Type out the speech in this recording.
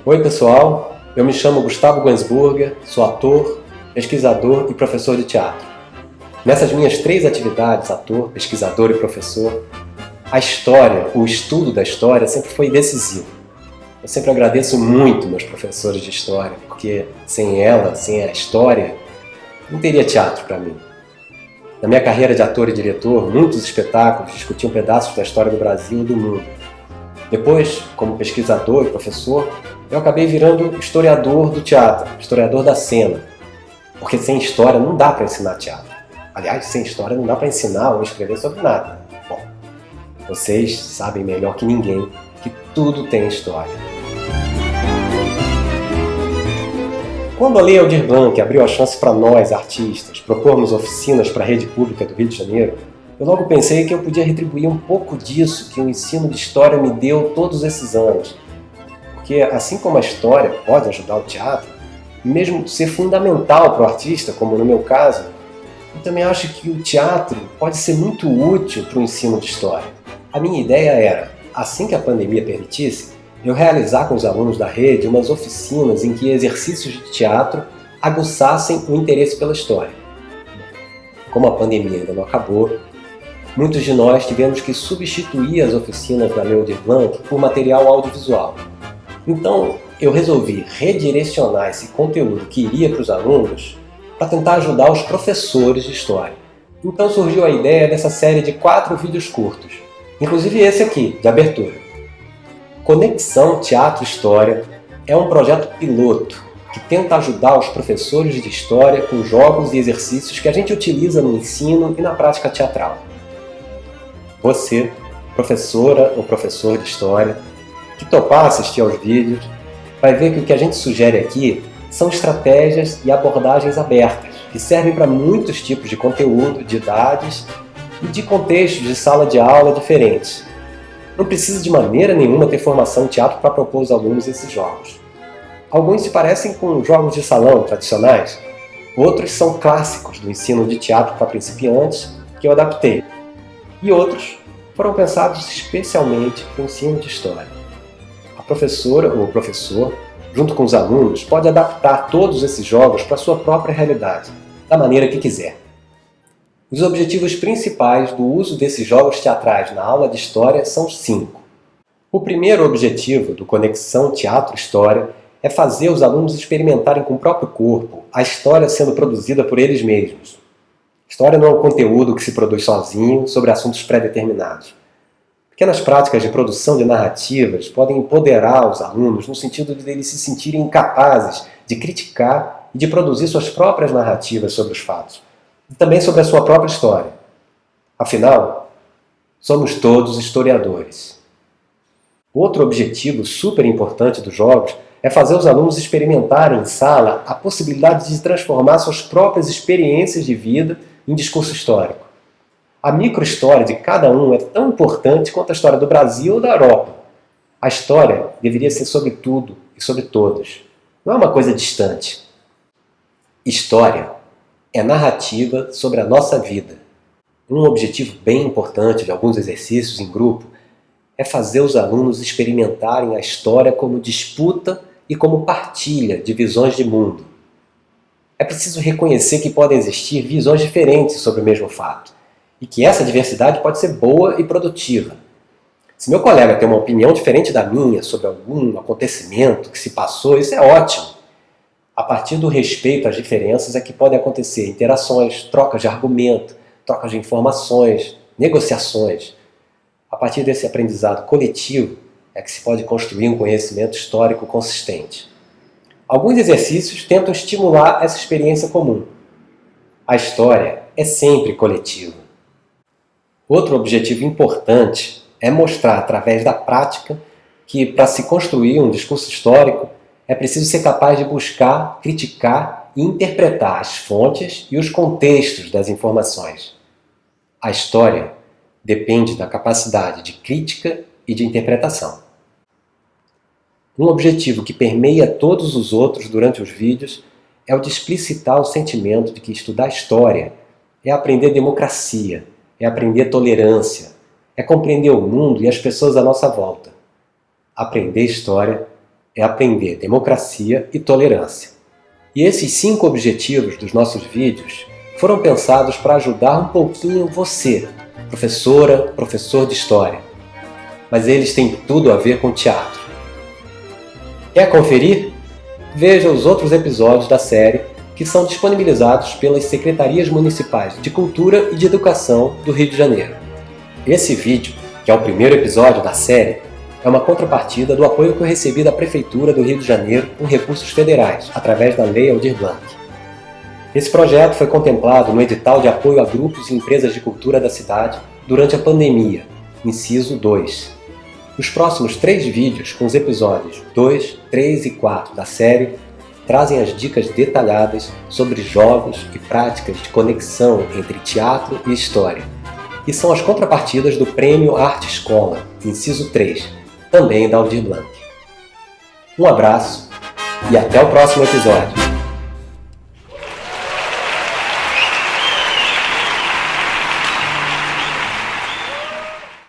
Oi pessoal, eu me chamo Gustavo Guensburger, sou ator, pesquisador e professor de teatro. Nessas minhas 3 atividades, ator, pesquisador e professor, a história, o estudo da história sempre foi decisivo. Eu sempre agradeço muito meus professores de história, porque sem ela, sem a história, não teria teatro para mim. Na minha carreira de ator e diretor, muitos espetáculos discutiam pedaços da história do Brasil e do mundo. Depois, como pesquisador e professor, eu acabei virando historiador do teatro, historiador da cena. Porque sem história não dá para ensinar teatro. Aliás, sem história não dá para ensinar ou escrever sobre nada. Bom, vocês sabem melhor que ninguém que tudo tem história. Quando a Lei Aldir Blanc abriu a chance para nós, artistas, propormos oficinas para a rede pública do Rio de Janeiro, eu logo pensei que eu podia retribuir um pouco disso que o ensino de história me deu todos esses anos. Porque assim como a história pode ajudar o teatro, e mesmo ser fundamental para o artista, como no meu caso, eu também acho que o teatro pode ser muito útil para o ensino de história. A minha ideia era, assim que a pandemia permitisse, eu realizar com os alunos da rede umas oficinas em que exercícios de teatro aguçassem o interesse pela história. Como a pandemia ainda não acabou, muitos de nós tivemos que substituir as oficinas da Lei Aldir Blanc por material audiovisual. Então, eu resolvi redirecionar esse conteúdo que iria para os alunos para tentar ajudar os professores de história. Então surgiu a ideia dessa série de 4 vídeos curtos, inclusive esse aqui, de abertura. Conexão Teatro-História é um projeto piloto que tenta ajudar os professores de história com jogos e exercícios que a gente utiliza no ensino e na prática teatral. Você, professora ou professor de história, que topar assistir aos vídeos, vai ver que o que a gente sugere aqui são estratégias e abordagens abertas, que servem para muitos tipos de conteúdo, de idades e de contextos de sala de aula diferentes. Não precisa de maneira nenhuma ter formação em teatro para propor aos alunos esses jogos. Alguns se parecem com jogos de salão tradicionais, outros são clássicos do ensino de teatro para principiantes que eu adaptei, e outros foram pensados especialmente para o ensino de história. A professora ou o professor, junto com os alunos, pode adaptar todos esses jogos para a sua própria realidade, da maneira que quiser. Os objetivos principais do uso desses jogos teatrais na aula de história são 5. O primeiro objetivo do Conexão Teatro-História é fazer os alunos experimentarem com o próprio corpo a história sendo produzida por eles mesmos. História não é um conteúdo que se produz sozinho sobre assuntos pré-determinados. Pequenas práticas de produção de narrativas podem empoderar os alunos no sentido de eles se sentirem capazes de criticar e de produzir suas próprias narrativas sobre os fatos, e também sobre a sua própria história. Afinal, somos todos historiadores. Outro objetivo super importante dos jogos é fazer os alunos experimentarem em sala a possibilidade de transformar suas próprias experiências de vida em discurso histórico. A micro-história de cada um é tão importante quanto a história do Brasil ou da Europa. A história deveria ser sobre tudo e sobre todos. Não é uma coisa distante. História é narrativa sobre a nossa vida. Um objetivo bem importante de alguns exercícios em grupo é fazer os alunos experimentarem a história como disputa e como partilha de visões de mundo. É preciso reconhecer que podem existir visões diferentes sobre o mesmo fato, e que essa diversidade pode ser boa e produtiva. Se meu colega tem uma opinião diferente da minha sobre algum acontecimento que se passou, isso é ótimo. A partir do respeito às diferenças é que podem acontecer interações, trocas de argumento, trocas de informações, negociações. A partir desse aprendizado coletivo é que se pode construir um conhecimento histórico consistente. Alguns exercícios tentam estimular essa experiência comum. A história é sempre coletiva. Outro objetivo importante é mostrar através da prática que, para se construir um discurso histórico, é preciso ser capaz de buscar, criticar e interpretar as fontes e os contextos das informações. A história depende da capacidade de crítica e de interpretação. Um objetivo que permeia todos os outros durante os vídeos é o de explicitar o sentimento de que estudar história é aprender democracia, é aprender tolerância, é compreender o mundo e as pessoas à nossa volta. Aprender história é aprender democracia e tolerância. E esses 5 objetivos dos nossos vídeos foram pensados para ajudar um pouquinho você, professora, professor de História. Mas eles têm tudo a ver com teatro. Quer conferir? Veja os outros episódios da série que são disponibilizados pelas Secretarias Municipais de Cultura e de Educação do Rio de Janeiro. Esse vídeo, que é o primeiro episódio da série, é uma contrapartida do apoio que eu recebi da Prefeitura do Rio de Janeiro com recursos federais, através da Lei Aldir Blanc. Esse projeto foi contemplado no edital de apoio a grupos e empresas de cultura da cidade durante a pandemia, inciso 2. Os próximos 3 vídeos, com os episódios 2, 3 e 4 da série, trazem as dicas detalhadas sobre jogos e práticas de conexão entre teatro e história. E são as contrapartidas do Prêmio Arte Escola, inciso 3, também da Aldir Blanc. Um abraço e até o próximo episódio!